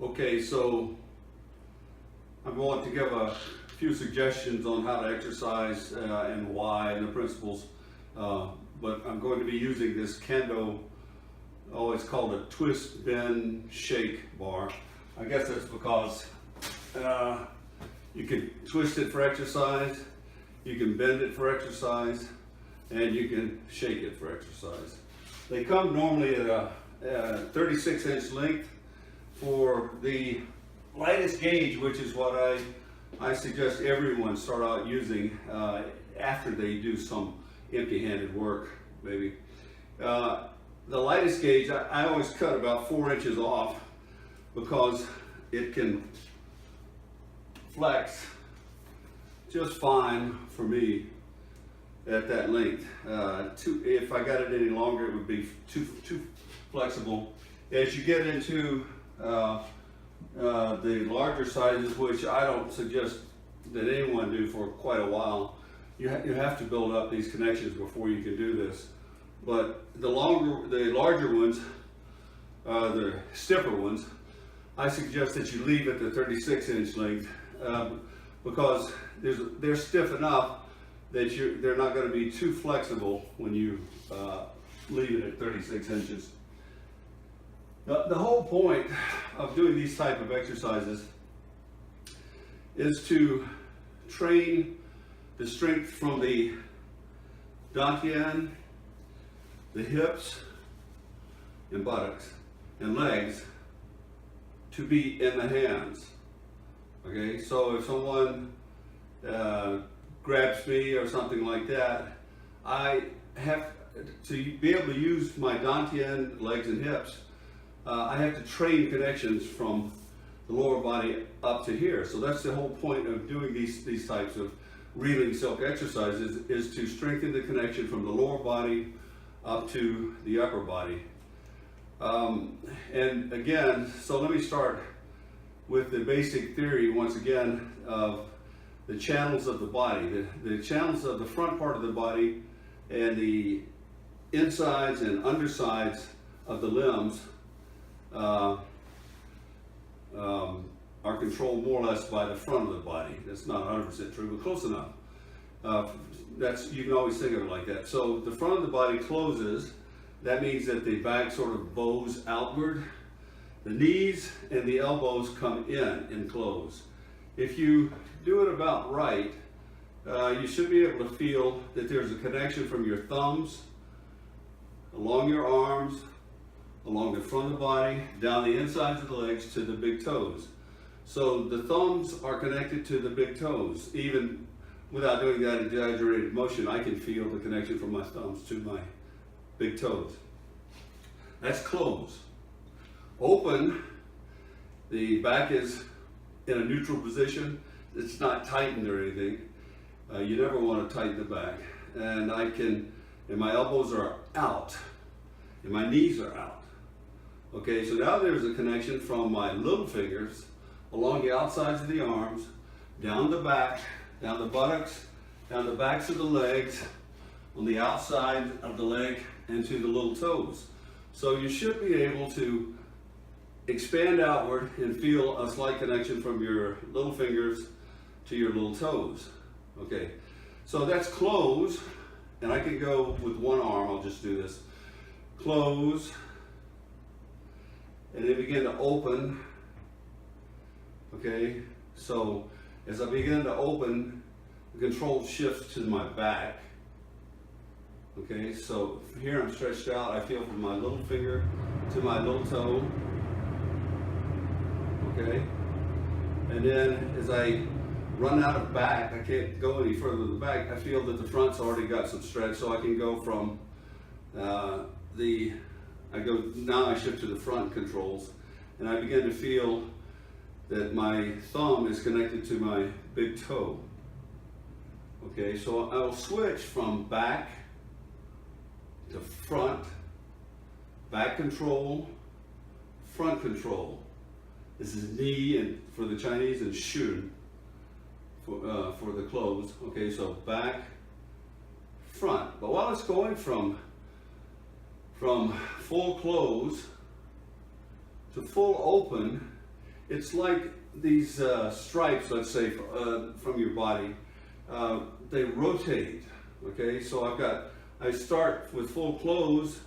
Okay, so I'm going to give a few suggestions on how to exercise and why and the principles, but I'm going to be using this Cando, it's called a twist, bend, shake bar. I guess that's because you can twist it for exercise, you can bend it for exercise, and you can shake it for exercise. They come normally at a 36-inch length. For the lightest gauge, which is what I suggest everyone start out using after they do some empty-handed work, maybe. The lightest gauge, I always cut about 4 inches off because it can flex just fine for me at that length. If I got it any longer, it would be too flexible. As you get into the larger sizes, which I don't suggest that anyone do for quite a while, you have to build up these connections before you can do this. But the larger ones, the stiffer ones, I suggest that you leave at the 36-inch length because they're stiff enough that they're not going to be too flexible when you leave it at 36 inches. The whole point of doing these type of exercises is to train the strength from the dantian, the hips and buttocks and legs to be in the hands. Okay, so if someone grabs me or something like that, I have to be able to use my dantian, legs and hips. I have to train connections from the lower body up to here. So that's the whole point of doing these types of reeling silk exercises, is to strengthen the connection from the lower body up to the upper body. And again, so let me start with the basic theory once again of the channels of the body. The channels of the front part of the body and the insides and undersides of the limbs are controlled more or less by the front of the body. That's not 100% true, but close enough. You can always think of it like that. So the front of the body closes. That means that the back sort of bows outward. The knees and the elbows come in and close. If you do it about right, you should be able to feel that there's a connection from your thumbs, along your arms, along the front of the body, down the insides of the legs to the big toes. So the thumbs are connected to the big toes. Even without doing that exaggerated motion, I can feel the connection from my thumbs to my big toes. That's close. Open, the back is in a neutral position. It's not tightened or anything. You never want to tighten the back. And my elbows are out, and my knees are out. Okay, so now there's a connection from my little fingers along the outsides of the arms, down the back, down the buttocks, down the backs of the legs, on the outside of the leg, and to the little toes. So you should be able to expand outward and feel a slight connection from your little fingers to your little toes. Okay, so that's close, and I can go with one arm. I'll just do this. Close. And then begin to open. Okay, so as I begin to open, the control shifts to my back. Okay, so here I'm stretched out. I feel from my little finger to my little toe. Okay, and then as I run out of back, I can't go any further to the back. I feel that the front's already got some stretch, so I can go from now I shift to the front controls, and I begin to feel that my thumb is connected to my big toe. Okay, so I'll switch from back to front, back control, front control. This is knee and for the Chinese and shun for the close. Okay, so back, front. But while it's going from full close to full open, it's like these stripes, let's say, from your body. They rotate. Okay, so I start with full close.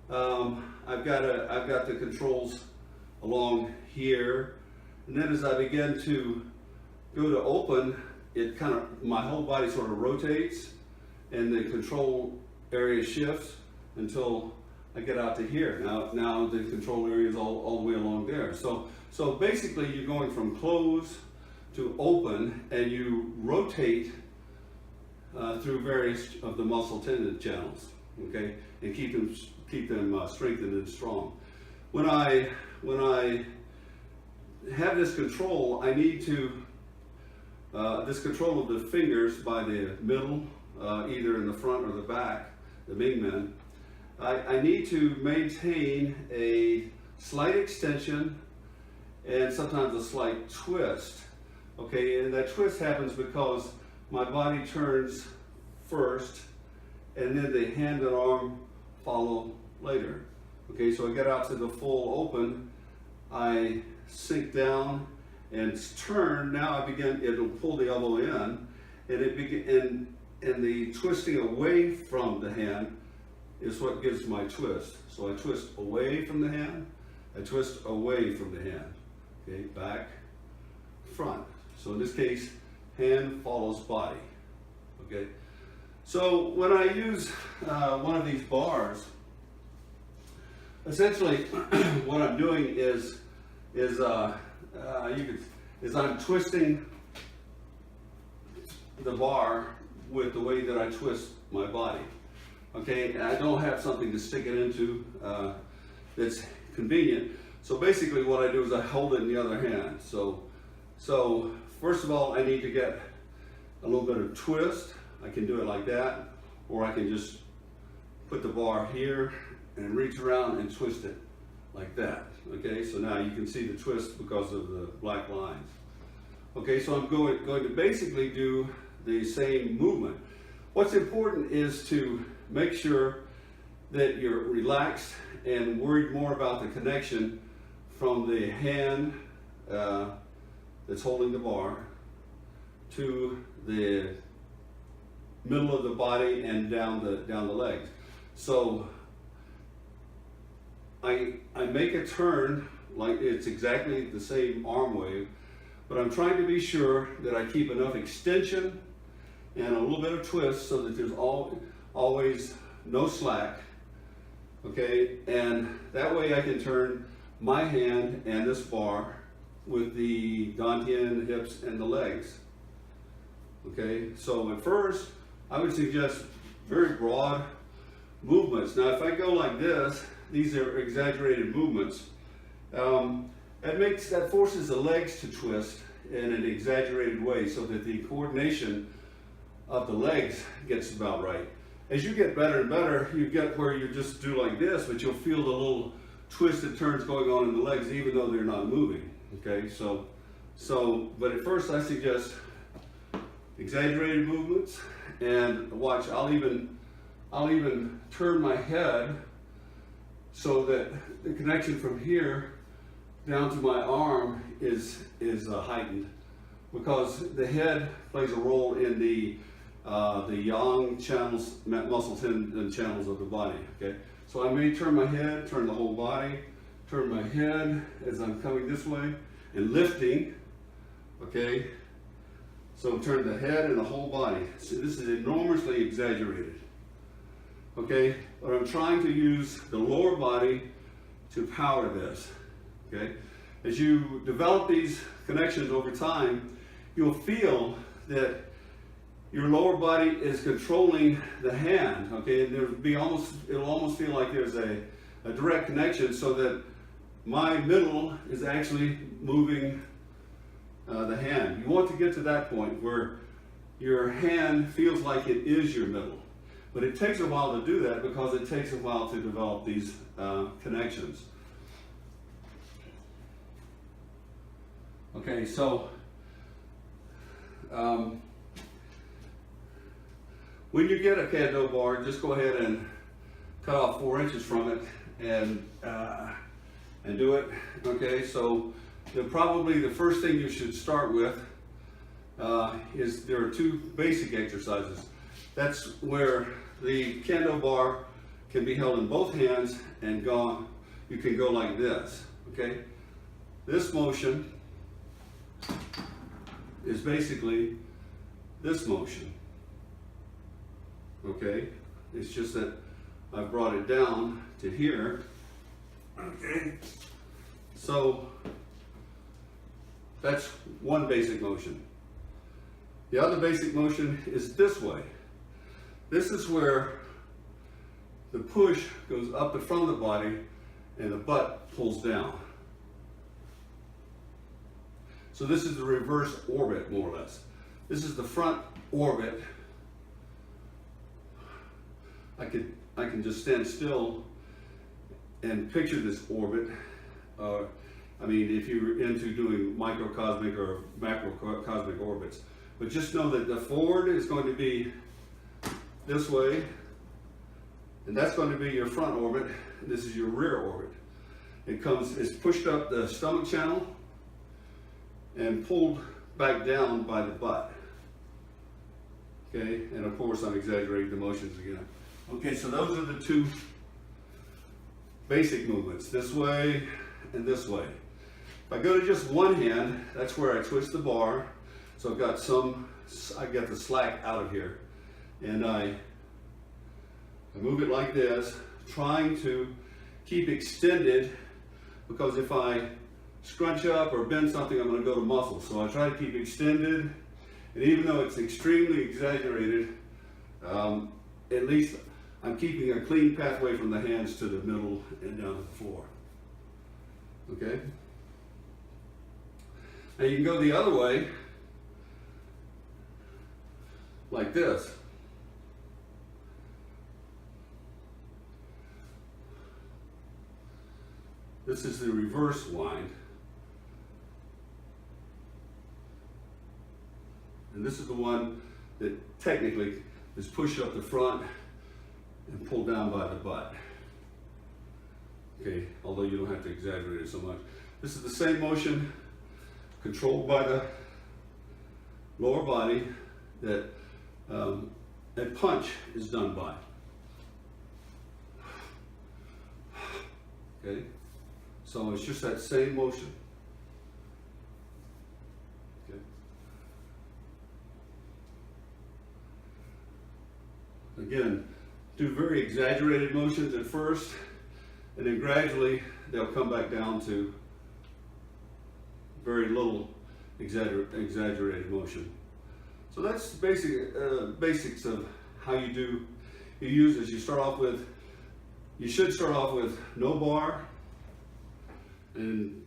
I've got the controls along here, and then as I begin to go to open, it kind of, my whole body sort of rotates, and the control area shifts until I get out to here. Now the control area is all the way along there. So basically you're going from close to open, and you rotate through various of the muscle tendon channels, okay, and keep them strengthened and strong. When I have this control, I need to this control of the fingers by the middle, either in the front or the back, the Ming Men. I need to maintain a slight extension and sometimes a slight twist. Okay, and that twist happens because my body turns first, and then the hand and arm follow later. Okay, so I get out to the full open, I sink down and turn. Now I begin, it'll pull the elbow in, and the twisting away from the hand is what gives my twist. So I twist away from the hand, I twist away from the hand. Okay, back, front. So in this case, hand follows body. Okay, so when I use one of these bars, essentially what I'm doing is I'm twisting the bar with the way that I twist my body. Okay, and I don't have something to stick it into that's convenient. So basically what I do is I hold it in the other hand. So first of all, I need to get a little bit of twist. I can do it like that, or I can just put the bar here and reach around and twist it like that. Okay, so now you can see the twist because of the black lines. Okay, so I'm going to basically do the same movement. What's important is to make sure that you're relaxed and worried more about the connection from the hand that's holding the bar to the middle of the body and down the legs. So I make a turn like it's exactly the same arm wave, but I'm trying to be sure that I keep enough extension and a little bit of twist so that there's always no slack. Okay, and that way I can turn my hand and this bar with the dantian, the hips, and the legs. Okay, so at first I would suggest very broad movements. Now if I go like this, these are exaggerated movements. That forces the legs to twist in an exaggerated way so that the coordination of the legs gets about right. As you get better and better, you get where you just do like this, but you'll feel the little twisted turns going on in the legs even though they're not moving. Okay, but at first I suggest exaggerated movements, and watch, I'll even turn my head so that the connection from here down to my arm is heightened, because the head plays a role in the yang channels, muscle tendon channels of the body. Okay, so I may turn my head, turn the whole body, turn my head as I'm coming this way and lifting. Okay, so turn the head and the whole body. So this is enormously exaggerated. Okay, but I'm trying to use the lower body to power this. Okay, as you develop these connections over time, you'll feel that your lower body is controlling the hand. Okay, and it'll almost feel like there's a direct connection, so that my middle is actually moving the hand. You want to get to that point where your hand feels like it is your middle. But it takes a while to do that because it takes a while to develop these connections. Okay, so when you get a Cando bar, just go ahead and cut off 4 inches from it and do it. Okay, so probably the first thing you should start with is there are two basic exercises. That's where the Cando bar can be held in both hands and you can go like this, okay? This motion is basically this motion, okay? It's just that I've brought it down to here, okay? So that's one basic motion. The other basic motion is this way. This is where the push goes up the front of the body and the butt pulls down. So this is the reverse orbit, more or less. This is the front orbit. I can just stand still and picture this orbit. I mean, if you're into doing microcosmic or macrocosmic orbits. But just know that the forward is going to be this way, and that's going to be your front orbit, and this is your rear orbit. It's pushed up the stomach channel and pulled back down by the butt. Okay, and of course I'm exaggerating the motions again. Okay, so those are the two basic movements, this way and this way. If I go to just one hand, that's where I twist the bar. So I got the slack out of here, and I move it like this, trying to keep extended, because if I scrunch up or bend something, I'm going to go to muscle. So I try to keep extended, and even though it's extremely exaggerated, at least I'm keeping a clean pathway from the hands to the middle and down to the floor. Okay? And you can go the other way, like this. This is the reverse wind. And this is the one that technically is pushed up the front and pulled down by the butt. Okay, although you don't have to exaggerate it so much. This is the same motion controlled by the lower body that a punch is done by. Okay, so it's just that same motion. Okay. Again, do very exaggerated motions at first, and then gradually they'll come back down to very little exaggerated motion. So that's the basics of how you use this. You should start off with no bar, and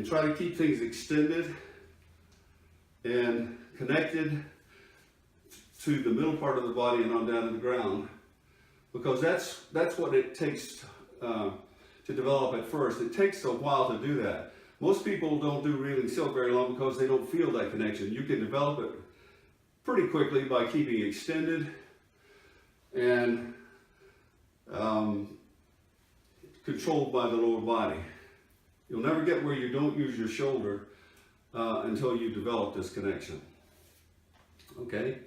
try to keep things extended and connected to the middle part of the body and on down to the ground, because that's what it takes to develop at first. It takes a while to do that. Most people don't do reeling silk very long because they don't feel that connection. You can develop it pretty quickly by keeping extended and controlled by the lower body. You'll never get where you don't use your shoulder until you develop this connection. Okay?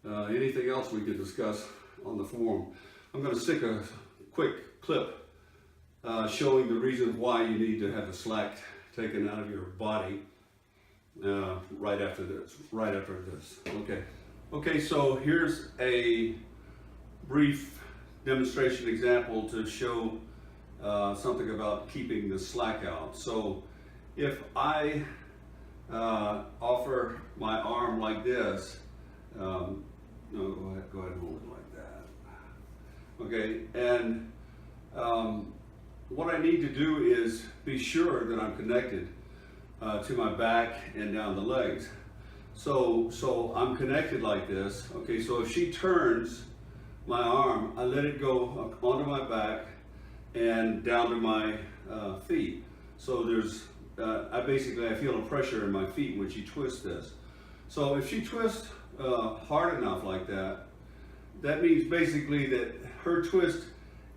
Anything else we could discuss on the forum? I'm going to stick a quick clip showing the reason why you need to have the slack taken out of your body right after this. Okay, so here's a brief demonstration example to show something about keeping the slack out. So if I offer my arm like this, no, go ahead and hold it like that. Okay, and what I need to do is be sure that I'm connected to my back and down the legs. So I'm connected like this. Okay, so if she turns my arm, I let it go onto my back and down to my feet. So there's, I feel a pressure in my feet when she twists this. So if she twists hard enough like that, that means basically that her twist,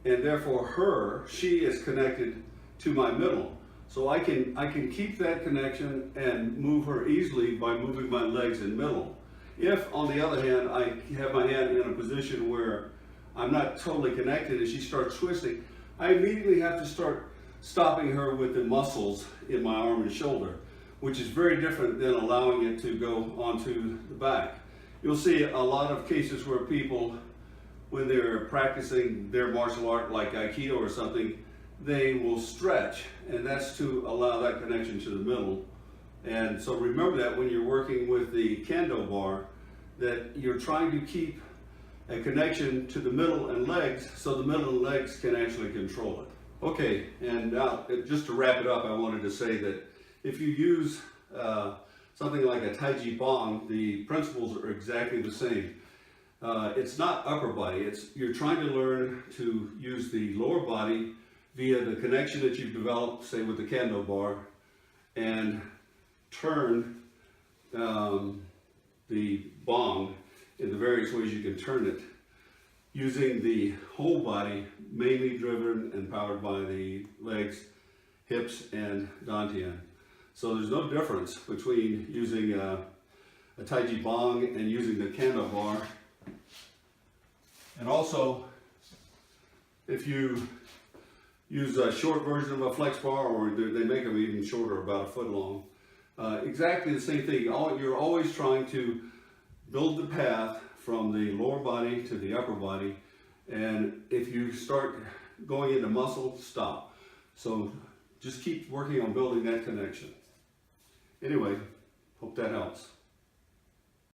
and therefore she is connected to my middle. So I can keep that connection and move her easily by moving my legs in middle. If, on the other hand, I have my hand in a position where I'm not totally connected and she starts twisting, I immediately have to start stopping her with the muscles in my arm and shoulder, which is very different than allowing it to go onto the back. You'll see a lot of cases where people, when they're practicing their martial art like Aikido or something, they will stretch, and that's to allow that connection to the middle. And so remember that when you're working with the Cando bar, that you're trying to keep a connection to the middle and legs so the middle and legs can actually control it. Okay, and now just to wrap it up, I wanted to say that if you use something like a Taiji Bong, the principles are exactly the same. It's not upper body, you're trying to learn to use the lower body via the connection that you've developed, say with the Cando bar, and turn the bong in the various ways you can turn it, using the whole body, mainly driven and powered by the legs, hips, and dantian. So there's no difference between using a Taiji Bong and using the Cando bar. And also, if you use a short version of a flex bar, or they make them even shorter, about a foot long, exactly the same thing. You're always trying to build the path from the lower body to the upper body, and if you start going into muscle, stop. So just keep working on building that connection. Anyway, hope that helps.